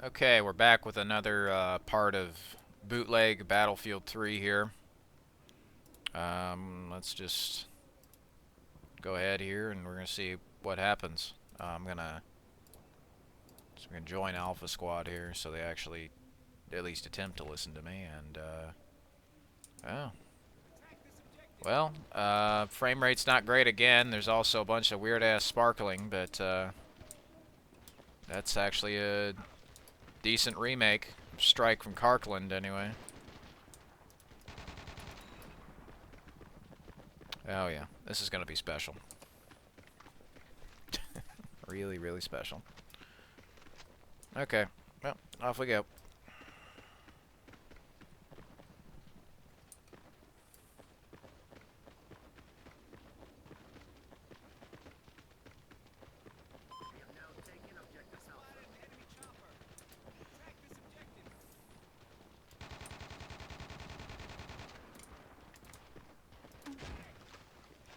Okay, we're back with another part of Bootleg Battlefield 3 here. Let's just go ahead here and we're going to see what happens. I'm gonna join Alpha Squad here so they actually at least attempt to listen to me. And oh, well, frame rate's not great again. There's also a bunch of weird ass sparkling, but that's actually a decent remake. Strike from Karkland anyway. Oh yeah, this is gonna be special. Really, really special. Okay, well, off we go.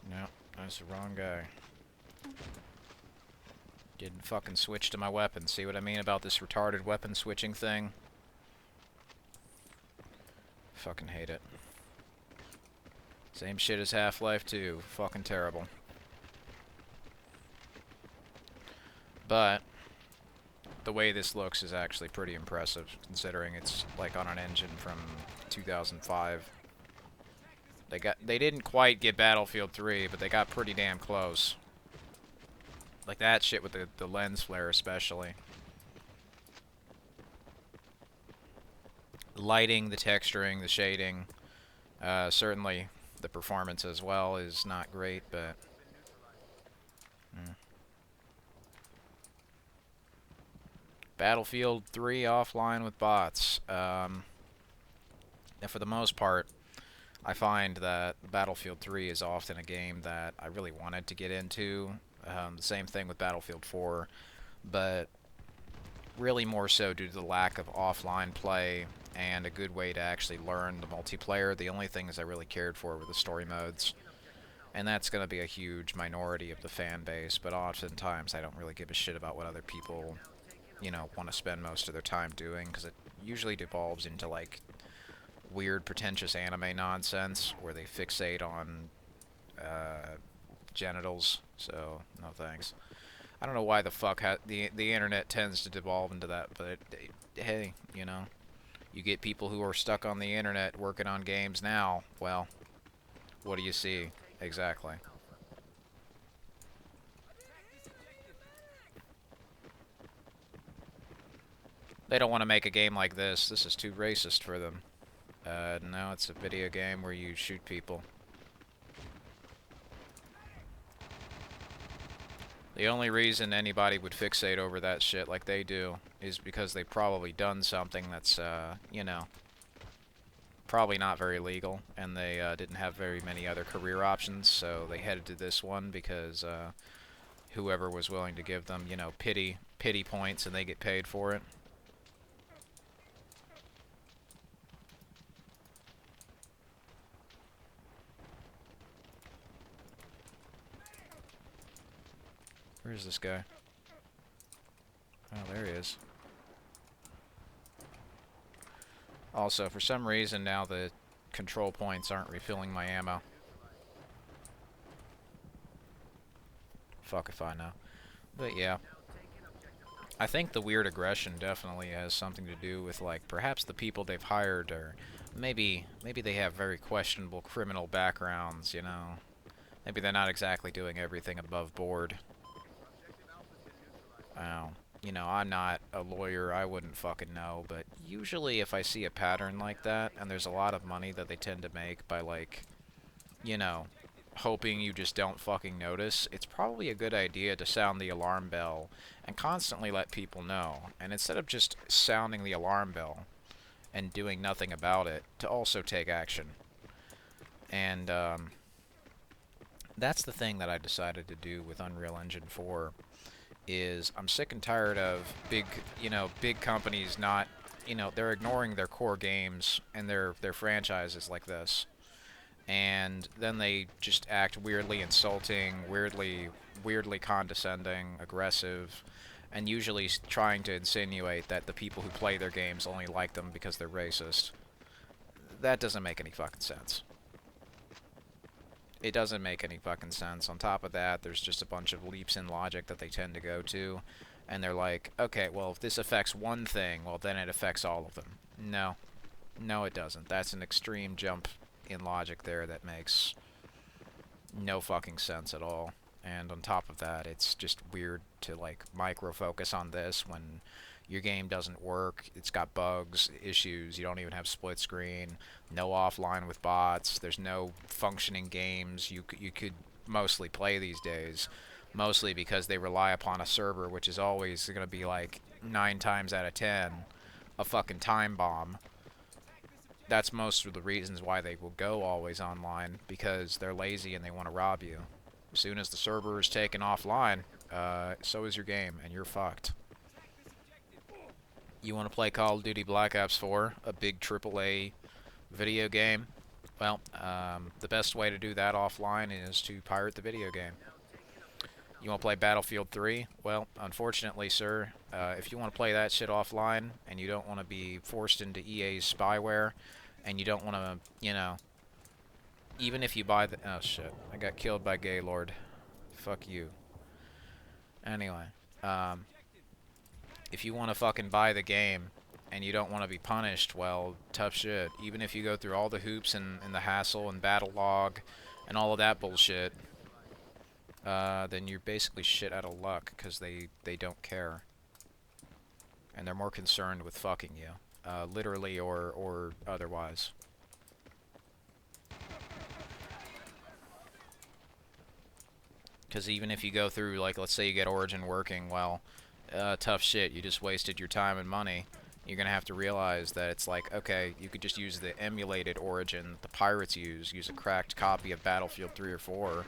No, that's the wrong guy. Didn't fucking switch to my weapon. See what I mean about this retarded weapon switching thing? Fucking hate it. Same shit as Half-Life 2. Fucking terrible. But the way this looks is actually pretty impressive, considering it's like on an engine from 2005. They didn't quite get Battlefield 3, but they got pretty damn close. Like that shit with the lens flare especially. Lighting, the texturing, the shading, certainly the performance as well is not great, but Battlefield 3 offline with bots. And for the most part, I find that Battlefield 3 is often a game that I really wanted to get into. The same thing with Battlefield 4, but really more so due to the lack of offline play and a good way to actually learn the multiplayer. The only things I really cared for were the story modes, and that's going to be a huge minority of the fan base, but oftentimes I don't really give a shit about what other people, want to spend most of their time doing, because it usually devolves into, like, weird, pretentious anime nonsense where they fixate on genitals, so no thanks. I don't know why the fuck the internet tends to devolve into that, but hey, you get people who are stuck on the internet working on games now. Well, what do you see? Exactly. They don't want to make a game like this. This is too racist for them. No, it's a video game where you shoot people. The only reason anybody would fixate over that shit like they do is because they've probably done something that's, probably not very legal, and they didn't have very many other career options, so they headed to this one because whoever was willing to give them, pity points, and they get paid for it. Where's this guy? Oh, there he is. Also, for some reason now the control points aren't refilling my ammo. Fuck if I know. But yeah. I think the weird aggression definitely has something to do with, like, perhaps the people they've hired, or maybe they have very questionable criminal backgrounds. Maybe they're not exactly doing everything above board. Oh, I'm not a lawyer, I wouldn't fucking know, but usually if I see a pattern like that, and there's a lot of money that they tend to make by, like, you know, hoping you just don't fucking notice, it's probably a good idea to sound the alarm bell and constantly let people know. And instead of just sounding the alarm bell and doing nothing about it, to also take action. And that's the thing that I decided to do with Unreal Engine 4 is I'm sick and tired of big companies not, they're ignoring their core games and their franchises like this, and then they just act weirdly insulting, weirdly condescending, aggressive, and usually trying to insinuate that the people who play their games only like them because they're racist. That doesn't make any fucking sense. It doesn't make any fucking sense. On top of that, there's just a bunch of leaps in logic that they tend to go to, and they're like, okay, well, if this affects one thing, well, then it affects all of them. No. No, it doesn't. That's an extreme jump in logic there that makes no fucking sense at all. And on top of that, it's just weird to, like, micro-focus on this when your game doesn't work, it's got bugs, issues, you don't even have split screen, no offline with bots, there's no functioning games you could mostly play these days, mostly because they rely upon a server, which is always going to be like 9 times out of 10 a fucking time bomb. That's most of the reasons why they will go always online, because they're lazy and they want to rob you. As soon as the server is taken offline, so is your game, and you're fucked. You want to play Call of Duty Black Ops 4, a big AAA video game? Well, the best way to do that offline is to pirate the video game. You want to play Battlefield 3? Well, unfortunately, sir, if you want to play that shit offline, and you don't want to be forced into EA's spyware, and you don't want to, you know, even if you buy the... Oh, shit. I got killed by Gaylord. Fuck you. Anyway, if you want to fucking buy the game and you don't want to be punished, well, tough shit. Even if you go through all the hoops and the hassle and battle log and all of that bullshit, then you're basically shit out of luck, because they don't care. And they're more concerned with fucking you, literally or otherwise. Because even if you go through, like, let's say you get Origin working, well, tough shit, you just wasted your time and money. You're gonna have to realize that it's like, okay, you could just use the emulated Origin the pirates use a cracked copy of Battlefield 3 or 4,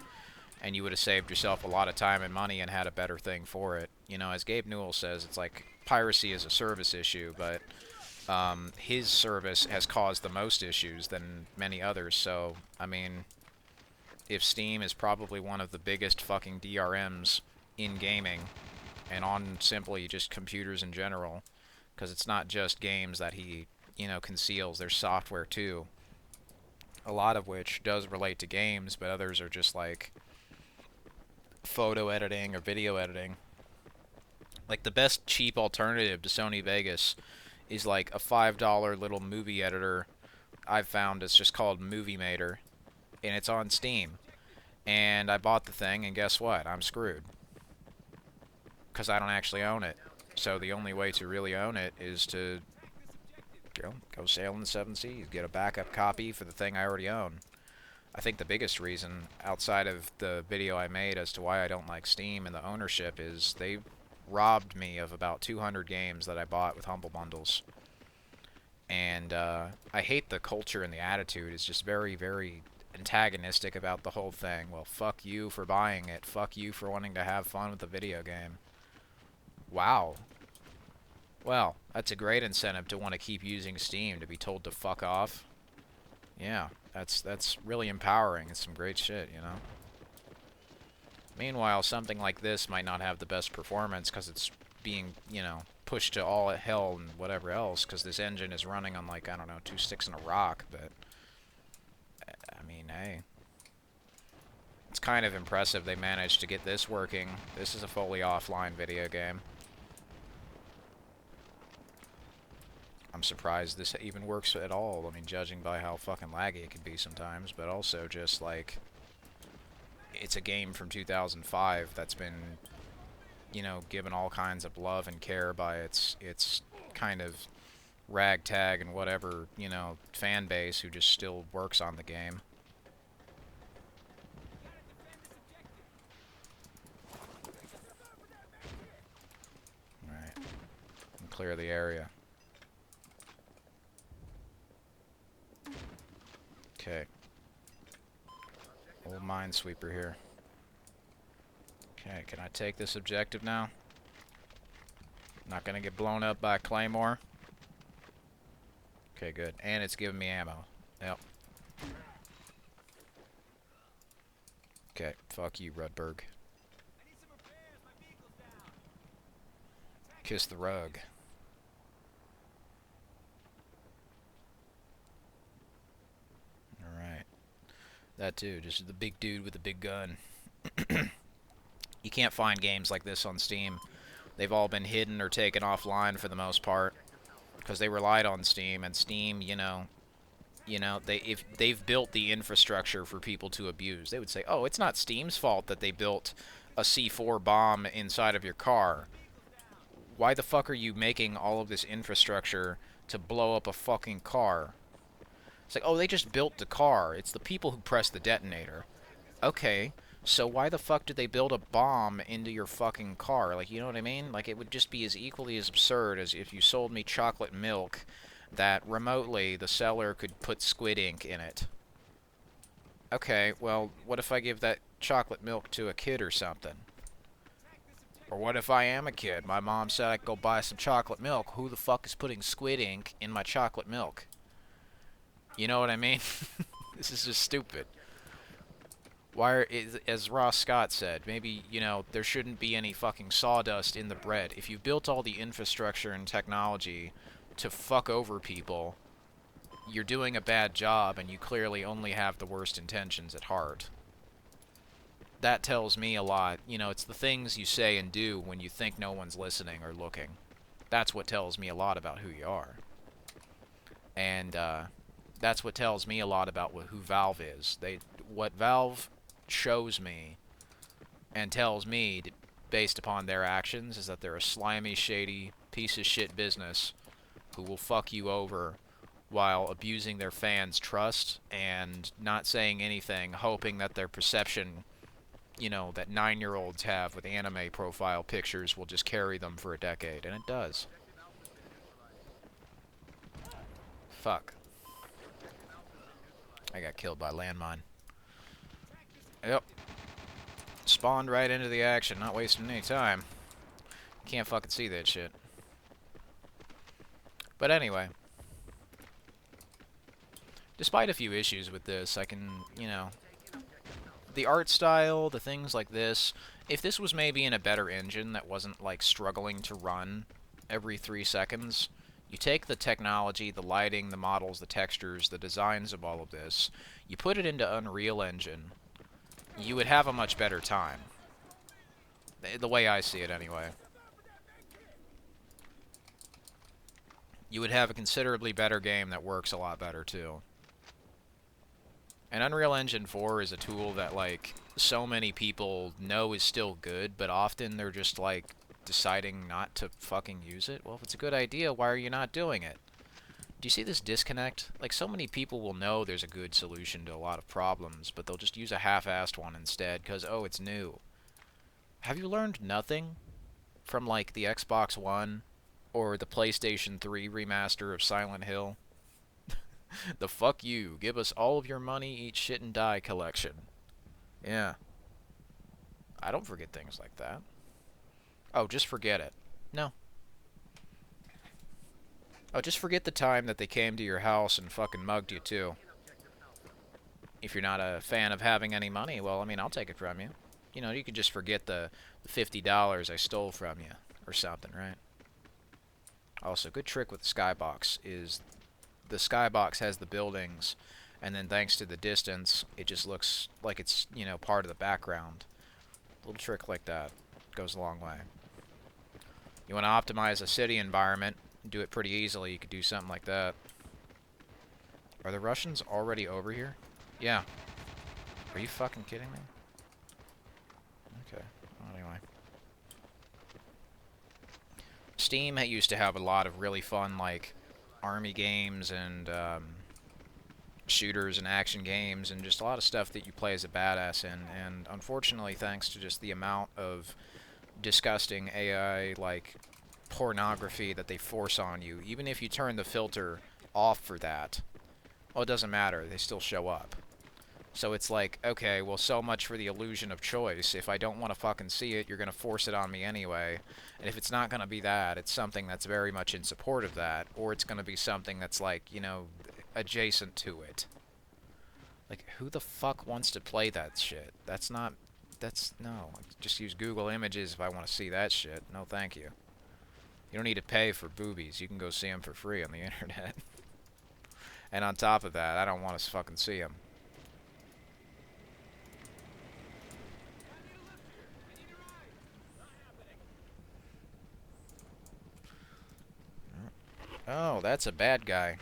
and you would have saved yourself a lot of time and money and had a better thing for it. You know, as Gabe Newell says, it's like, piracy is a service issue, but his service has caused the most issues than many others, so, I mean, if Steam is probably one of the biggest fucking DRMs in gaming, and on simply just computers in general, because it's not just games that he, you know, conceals, there's software too, a lot of which does relate to games, but others are just like photo editing or video editing. Like, the best cheap alternative to Sony Vegas is like a $5 little movie editor I've found. It's just called Movie Maker, and it's on Steam. And I bought the thing, and guess what? I'm screwed, because I don't actually own it. So the only way to really own it is to go sail in the 7 seas, get a backup copy for the thing I already own. I think the biggest reason, outside of the video I made as to why I don't like Steam and the ownership, is they robbed me of about 200 games that I bought with Humble Bundles. And I hate the culture and the attitude. It's just very, very antagonistic about the whole thing. Well, fuck you for buying it. Fuck you for wanting to have fun with the video game. Wow. Well, that's a great incentive to want to keep using Steam, to be told to fuck off. Yeah, that's really empowering. It's some great shit, you know? Meanwhile, something like this might not have the best performance because it's being, you know, pushed to all hell and whatever else, because this engine is running on, like, I don't know, 2 sticks and a rock, but I mean, hey, it's kind of impressive they managed to get this working. This is a fully offline video game. I'm surprised this even works at all. I mean, judging by how fucking laggy it can be sometimes, but also just, like, it's a game from 2005 that's been, you know, given all kinds of love and care by its kind of ragtag and whatever, you know, fan base who just still works on the game. Alright. Clear the area. Okay. Old minesweeper here. Okay, can I take this objective now? Not gonna get blown up by a claymore. Okay, good. And it's giving me ammo. Yep. Okay, fuck you, Rudberg. Kiss the rug. Alright. That too, just the big dude with the big gun. You can't find games like this on Steam. They've all been hidden or taken offline for the most part. Because they relied on Steam, and Steam, if they've built the infrastructure for people to abuse. They would say, oh, it's not Steam's fault that they built a C4 bomb inside of your car. Why the fuck are you making all of this infrastructure to blow up a fucking car? It's like, oh, they just built the car. It's the people who pressed the detonator. Okay, so why the fuck did they build a bomb into your fucking car? Like, you know what I mean? Like, it would just be as equally as absurd as if you sold me chocolate milk that remotely the seller could put squid ink in it. Okay, well, what if I give that chocolate milk to a kid or something? Or what if I am a kid? My mom said I could go buy some chocolate milk. Who the fuck is putting squid ink in my chocolate milk? You know what I mean? This is just stupid. As Ross Scott said, maybe, there shouldn't be any fucking sawdust in the bread. If you've built all the infrastructure and technology to fuck over people, you're doing a bad job, and you clearly only have the worst intentions at heart. That tells me a lot. It's the things you say and do when you think no one's listening or looking. That's what tells me a lot about who you are. And, that's what tells me a lot about who Valve is. What Valve shows me and tells me, based upon their actions, is that they're a slimy, shady, piece of shit business who will fuck you over while abusing their fans' trust and not saying anything, hoping that their perception, that 9-year-olds have with anime profile pictures will just carry them for a decade. And it does. Fuck. I got killed by landmine. Yep. Spawned right into the action, not wasting any time. Can't fucking see that shit. But anyway. Despite a few issues with this, I can, the art style, the things like this, if this was maybe in a better engine that wasn't, like, struggling to run every 3 seconds, you take the technology, the lighting, the models, the textures, the designs of all of this, you put it into Unreal Engine, you would have a much better time. The way I see it, anyway. You would have a considerably better game that works a lot better, too. And Unreal Engine 4 is a tool that, like, so many people know is still good, but often they're just, like, deciding not to fucking use it. Well, if it's a good idea, why are you not doing it? Do you see this disconnect? Like, so many people will know there's a good solution to a lot of problems, but they'll just use a half-assed one instead, because, oh, it's new. Have you learned nothing from, like, the Xbox One or the PlayStation 3 remaster of Silent Hill? The fuck you. Give us all of your money, eat shit, and die collection. Yeah. I don't forget things like that. Oh, just forget it. No. Oh, just forget the time that they came to your house and fucking mugged you, too. If you're not a fan of having any money, well, I mean, I'll take it from you. You could just forget the $50 I stole from you, or something, right? Also, good trick with the skybox is the skybox has the buildings, and then thanks to the distance, it just looks like it's, part of the background. A little trick like that goes a long way. You want to optimize a city environment, do it pretty easily, you could do something like that. Are the Russians already over here? Yeah. Are you fucking kidding me? Okay. Well, anyway. Steam used to have a lot of really fun, like, army games and shooters and action games and just a lot of stuff that you play as a badass in. And unfortunately, thanks to just the amount of disgusting AI, like, pornography that they force on you, even if you turn the filter off for that, well, it doesn't matter, they still show up. So it's like, okay, well, so much for the illusion of choice. If I don't want to fucking see it, you're going to force it on me anyway. And if it's not going to be that, it's something that's very much in support of that, or it's going to be something that's like, adjacent to it. Like, who the fuck wants to play that shit? No. Just use Google Images if I want to see that shit. No, thank you. You don't need to pay for boobies. You can go see them for free on the internet. And on top of that, I don't want to fucking see them. Oh, that's a bad guy.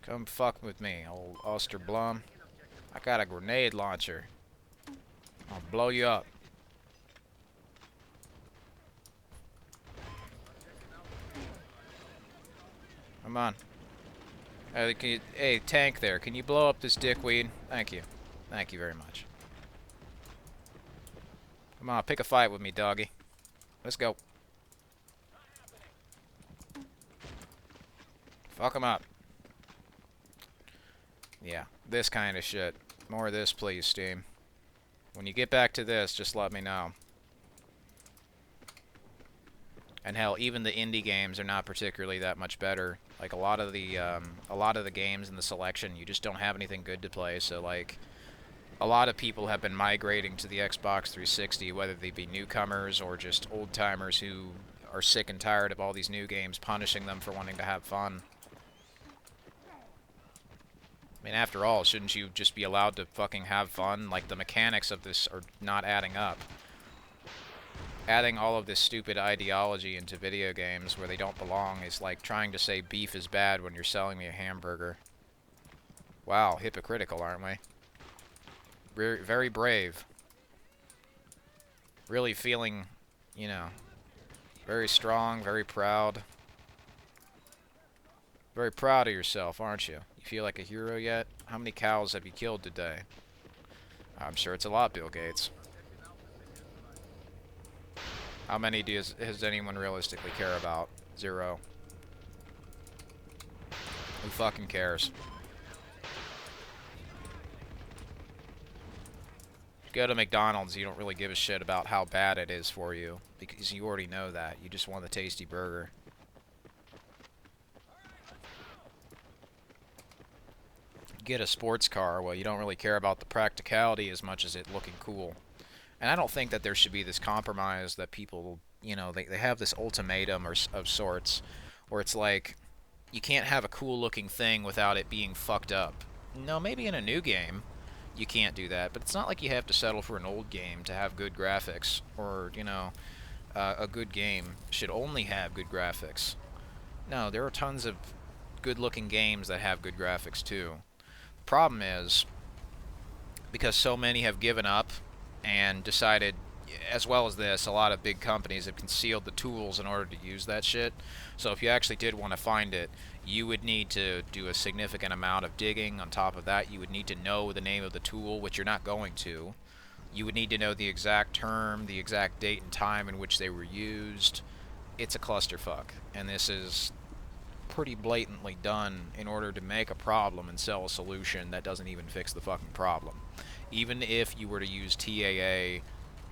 Come fuck with me, old Osterblum. I got a grenade launcher. I'll blow you up. Come on. Hey, tank there. Can you blow up this dickweed? Thank you. Thank you very much. Come on, pick a fight with me, doggy. Let's go. Fuck him up. Yeah, this kind of shit. More of this, please, Steam. When you get back to this, just let me know. And hell, even the indie games are not particularly that much better. Like a lot of the games in the selection, you just don't have anything good to play. So like, a lot of people have been migrating to the Xbox 360, whether they be newcomers or just old timers who are sick and tired of all these new games punishing them for wanting to have fun. I mean, after all, shouldn't you just be allowed to fucking have fun? Like, the mechanics of this are not adding up. Adding all of this stupid ideology into video games where they don't belong is like trying to say beef is bad when you're selling me a hamburger. Wow, hypocritical, aren't we? Very, very brave. Really feeling, you know, very strong, very proud. Very proud of yourself, aren't you? You feel like a hero yet? How many cows have you killed today? I'm sure it's a lot, Bill Gates. How many does anyone realistically care about? 0. Who fucking cares? You go to McDonald's, you don't really give a shit about how bad it is for you, because you already know that. You just want the tasty burger. Get a sports car, well, you don't really care about the practicality as much as it looking cool. And I don't think that there should be this compromise that people, you know, they have this ultimatum of sorts, where it's like, you can't have a cool looking thing without it being fucked up. No, maybe in a new game you can't do that, but it's not like you have to settle for an old game to have good graphics, or, you know, a good game should only have good graphics. No, there are tons of good looking games that have good graphics too. Problem is, because so many have given up and decided, as well as this, a lot of big companies have concealed the tools in order to use that shit. So if you actually did want to find it, you would need to do a significant amount of digging. On top of that, you would need to know the name of the tool, which you're not going to. You would need to know the exact term, the exact date and time in which they were used. It's a clusterfuck, and this is pretty blatantly done in order to make a problem and sell a solution that doesn't even fix the fucking problem. Even if you were to use TAA,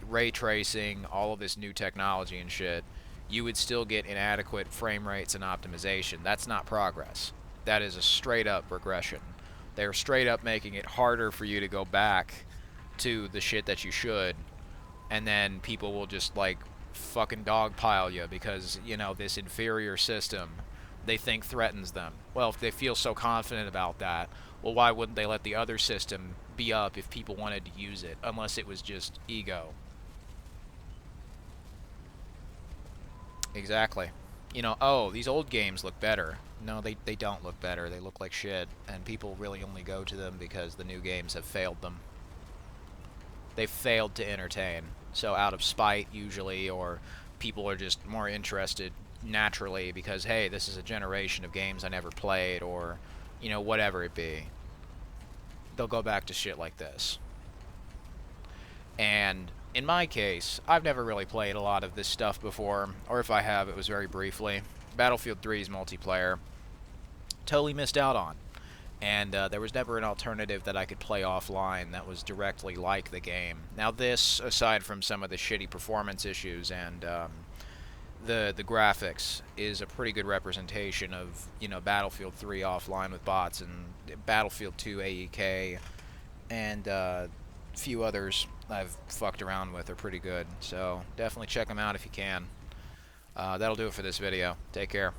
ray tracing, all of this new technology and shit, you would still get inadequate frame rates and optimization. That's not progress. That is a straight up regression. They're straight up making it harder for you to go back to the shit that you should, and then people will just like fucking dogpile you because, you know, this inferior system they think threatens them. Well, if they feel so confident about that, well, why wouldn't they let the other system be up if people wanted to use it, unless it was just ego? Exactly. You know, oh, these old games look better. No, they don't look better. They look like shit, and people really only go to them because the new games have failed them. They've failed to entertain. So out of spite, usually, or people are just more interested naturally because, hey, this is a generation of games I never played, or, you know, whatever it be. They'll go back to shit like this. And in my case, I've never really played a lot of this stuff before, or if I have, it was very briefly. Battlefield 3's multiplayer, totally missed out on. And there was never an alternative that I could play offline that was directly like the game. Now this, aside from some of the shitty performance issues and the graphics, is a pretty good representation of, you know, Battlefield 3 offline with bots, and Battlefield 2 AEK, and a few others I've fucked around with are pretty good. So definitely check them out if you can. That'll do it for this video. Take care.